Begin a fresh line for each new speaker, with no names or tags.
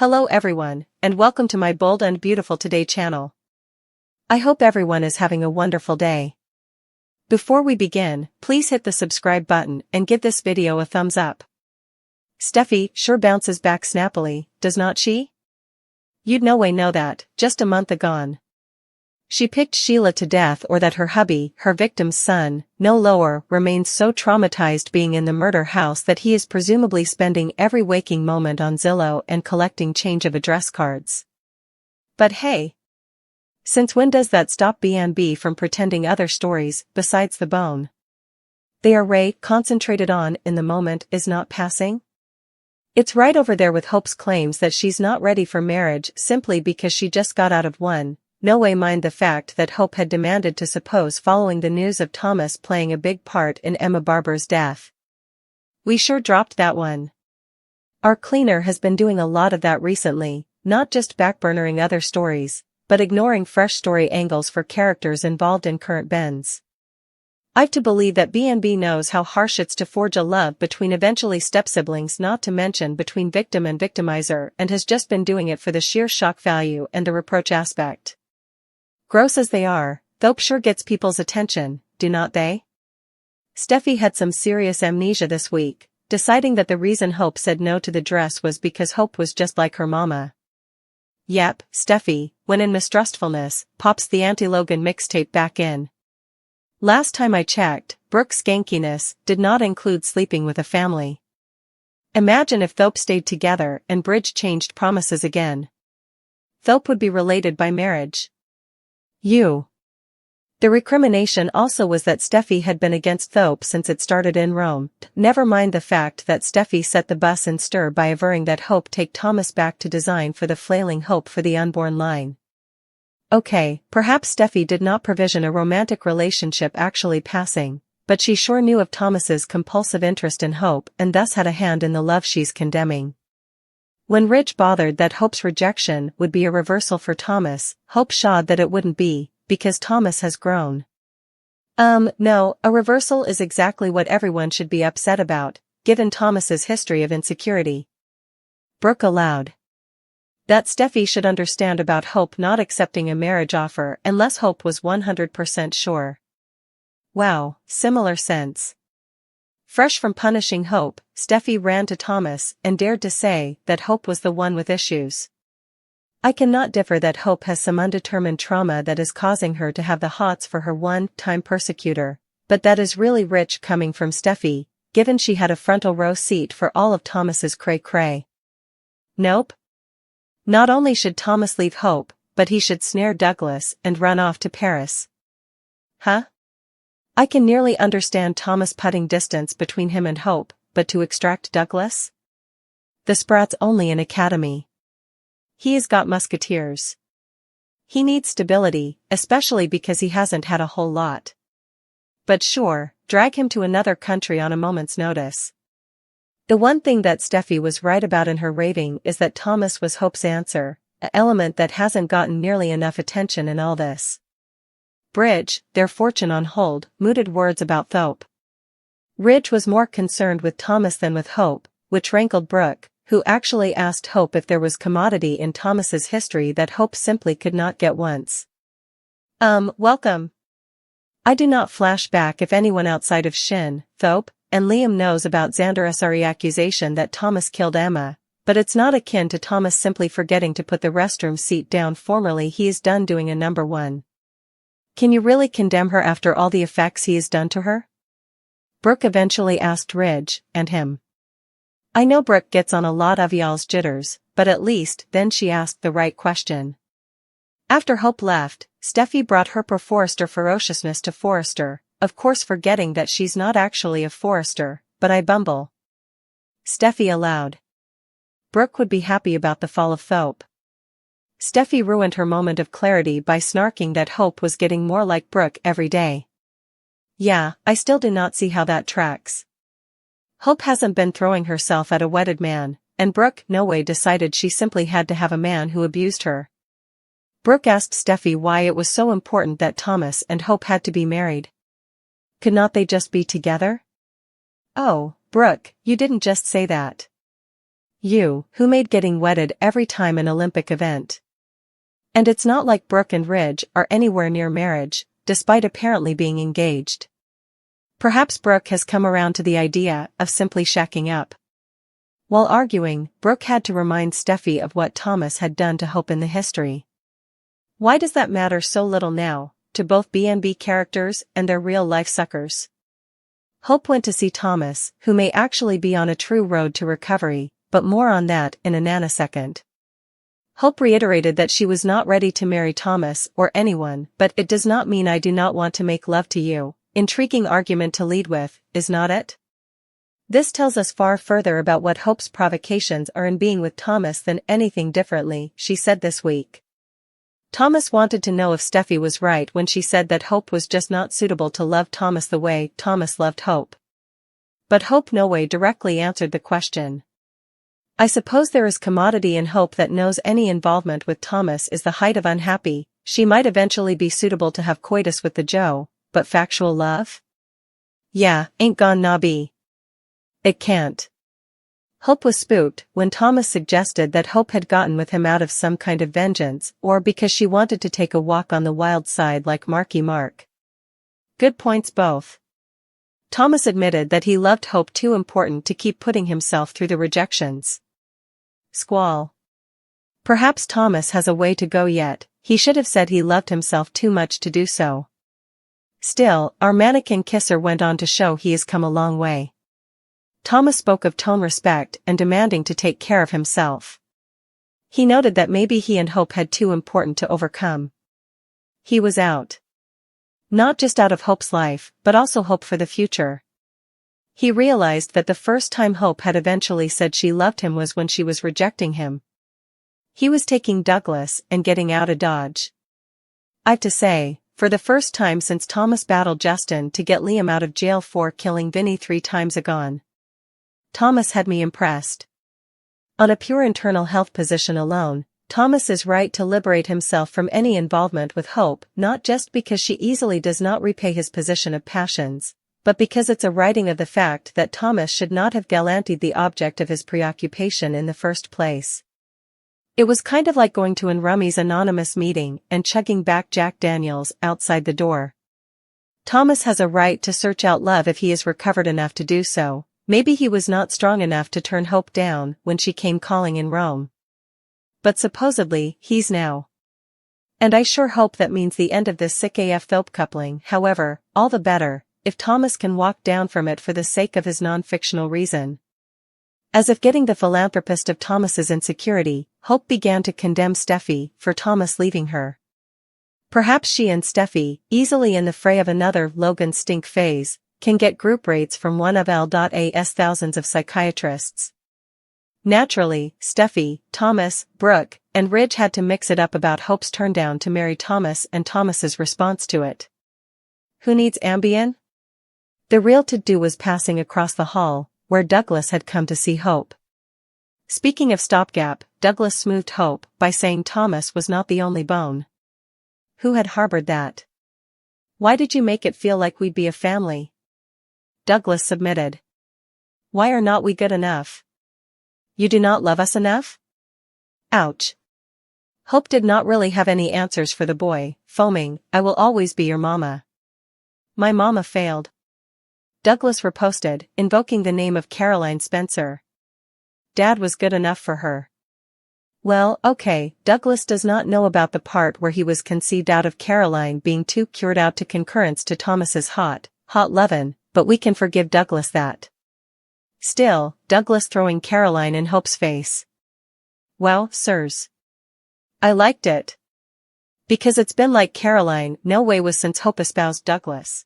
Hello everyone, and welcome to my Bold and Beautiful Today channel. I hope everyone is having a wonderful day. Before we begin, please hit the subscribe button and give this video a thumbs up. Steffy sure bounces back snappily, does not she? You'd no way know that, just a month agone. She picked Sheila to death, or that her hubby, her victim's son, no lower, remains so traumatized being in the murder house that he is presumably spending every waking moment on Zillow and collecting change of address cards. But hey! Since when does that stop B&B from pretending other stories, besides the bone they are concentrated on in the moment is not passing? It's right over there with Hope's claims that she's not ready for marriage simply because she just got out of one. No way mind the fact that Hope had demanded to suppose following the news of Thomas playing a big part in Emma Barber's death. We sure dropped that one. Our cleaner has been doing a lot of that recently, not just backburnering other stories, but ignoring fresh story angles for characters involved in current bends. I've to believe that B&B knows how harsh it's to forge a love between eventually step-siblings, not to mention between victim and victimizer, and has just been doing it for the sheer shock value and the reproach aspect. Gross as they are, Thope sure gets people's attention, do not they? Steffy had some serious amnesia this week, deciding that the reason Hope said no to the dress was because Hope was just like her mama. Yep, Steffy, when in mistrustfulness, pops the Anti-Logan mixtape back in. Last time I checked, Brooke's skankiness did not include sleeping with a family. Imagine if Thope stayed together and Bridge changed promises again. Thope would be related by marriage. The recrimination also was that Steffy had been against Thope since it started in Rome, never mind the fact that Steffy set the bus in stir by averring that Hope take Thomas back to design for the flailing hope for the unborn line. Okay, perhaps Steffy did not provision a romantic relationship actually passing, but she sure knew of Thomas's compulsive interest in Hope and thus had a hand in the love she's condemning. When Ridge bothered that Hope's rejection would be a reversal for Thomas, Hope shawed that it wouldn't be, because Thomas has grown. No, a reversal is exactly what everyone should be upset about, given Thomas's history of insecurity. Brooke aloud. That Steffy should understand about Hope not accepting a marriage offer unless Hope was 100% sure. Wow, similar sense. Fresh from punishing Hope, Steffy ran to Thomas and dared to say that Hope was the one with issues. I cannot differ that Hope has some undetermined trauma that is causing her to have the hots for her one-time persecutor, but that is really rich coming from Steffy, given she had a frontal row seat for all of Thomas's cray-cray. Nope. Not only should Thomas leave Hope, but he should snare Douglas and run off to Paris. Huh? I can nearly understand Thomas putting distance between him and Hope, but to extract Douglas? The sprat's only an academy. He has got musketeers. He needs stability, especially because he hasn't had a whole lot. But sure, drag him to another country on a moment's notice. The one thing that Steffy was right about in her raving is that Thomas was Hope's answer, an element that hasn't gotten nearly enough attention in all this. Bridge, their fortune on hold, mooted words about Thope. Ridge was more concerned with Thomas than with Hope, which rankled Brooke, who actually asked Hope if there was commodity in Thomas's history that Hope simply could not get once. Welcome. I do not flash back if anyone outside of Shin, Thope, and Liam knows about Xander SRE accusation that Thomas killed Emma, but it's not akin to Thomas simply forgetting to put the restroom seat down formerly he is done doing a number one. Can you really condemn her after all the effects he has done to her? Brooke eventually asked Ridge, and him. I know Brooke gets on a lot of y'all's jitters, but at least then she asked the right question. After Hope left, Steffy brought her Forrester ferociousness to Forrester, of course forgetting that she's not actually a Forrester, but I bumble. Steffy aloud. Brooke would be happy about the fall of Thope. Steffy ruined her moment of clarity by snarking that Hope was getting more like Brooke every day. Yeah, I still do not see how that tracks. Hope hasn't been throwing herself at a wedded man, and Brooke no way decided she simply had to have a man who abused her. Brooke asked Steffy why it was so important that Thomas and Hope had to be married. Could not they just be together? Oh, Brooke, you didn't just say that. You, who made getting wedded every time an Olympic event. And it's not like Brooke and Ridge are anywhere near marriage, despite apparently being engaged. Perhaps Brooke has come around to the idea of simply shacking up. While arguing, Brooke had to remind Steffy of what Thomas had done to Hope in the history. Why does that matter so little now, to both B&B characters and their real-life suckers? Hope went to see Thomas, who may actually be on a true road to recovery, but more on that in a nanosecond. Hope reiterated that she was not ready to marry Thomas or anyone, but it does not mean I do not want to make love to you. Intriguing argument to lead with, is not it? This tells us far further about what Hope's provocations are in being with Thomas than anything differently, she said this week. Thomas wanted to know if Steffy was right when she said that Hope was just not suitable to love Thomas the way Thomas loved Hope. But Hope no way directly answered the question. I suppose there is commodity in Hope that knows any involvement with Thomas is the height of unhappy. She might eventually be suitable to have coitus with the Joe, but factual love? Yeah, ain't gonna be. It can't. Hope was spooked when Thomas suggested that Hope had gotten with him out of some kind of vengeance or because she wanted to take a walk on the wild side like Marky Mark. Good points both. Thomas admitted that he loved Hope too important to keep putting himself through the rejections. Squall. Perhaps Thomas has a way to go yet, he should have said he loved himself too much to do so. Still, our mannequin kisser went on to show he has come a long way. Thomas spoke of tone respect and demanding to take care of himself. He noted that maybe he and Hope had too important to overcome. He was out. Not just out of Hope's life, but also hope for the future. He realized that the first time Hope had eventually said she loved him was when she was rejecting him. He was taking Douglas and getting out of Dodge. I've to say, for the first time since Thomas battled Justin to get Liam out of jail for killing Vinny 3 times agone. Thomas had me impressed. On a pure internal health position alone, Thomas is right to liberate himself from any involvement with Hope, not just because she easily does not repay his position of passions, but because it's a writing of the fact that Thomas should not have gallantied the object of his preoccupation in the first place. It was kind of like going to Unrummy's anonymous meeting and chugging back Jack Daniels outside the door. Thomas has a right to search out love if he is recovered enough to do so. Maybe he was not strong enough to turn Hope down when she came calling in Rome. But supposedly, he's now. And I sure hope that means the end of this sick AF Thope coupling. However, all the better, if Thomas can walk down from it for the sake of his non-fictional reason. As if getting the philanthropist of Thomas's insecurity, Hope began to condemn Steffy for Thomas leaving her. Perhaps she and Steffy, easily in the fray of another Logan stink phase, can get group rates from one of L.A.'s thousands of psychiatrists. Naturally, Steffy, Thomas, Brooke, and Ridge had to mix it up about Hope's turndown to marry Thomas and Thomas's response to it. Who needs Ambien? The real to-do was passing across the hall, where Douglas had come to see Hope. Speaking of stopgap, Douglas smoothed Hope by saying Thomas was not the only bone. Who had harbored that? Why did you make it feel like we'd be a family? Douglas submitted. Why are not we good enough? You do not love us enough? Ouch. Hope did not really have any answers for the boy, foaming, I will always be your mama. My mama failed. Douglas riposted, invoking the name of Caroline Spencer. Dad was good enough for her. Well, okay, Douglas does not know about the part where he was conceived out of Caroline being too cured out to concurrence to Thomas's hot lovin', but we can forgive Douglas that. Still, Douglas throwing Caroline in Hope's face. Well, sirs. I liked it. Because it's been like Caroline no way was since Hope espoused Douglas.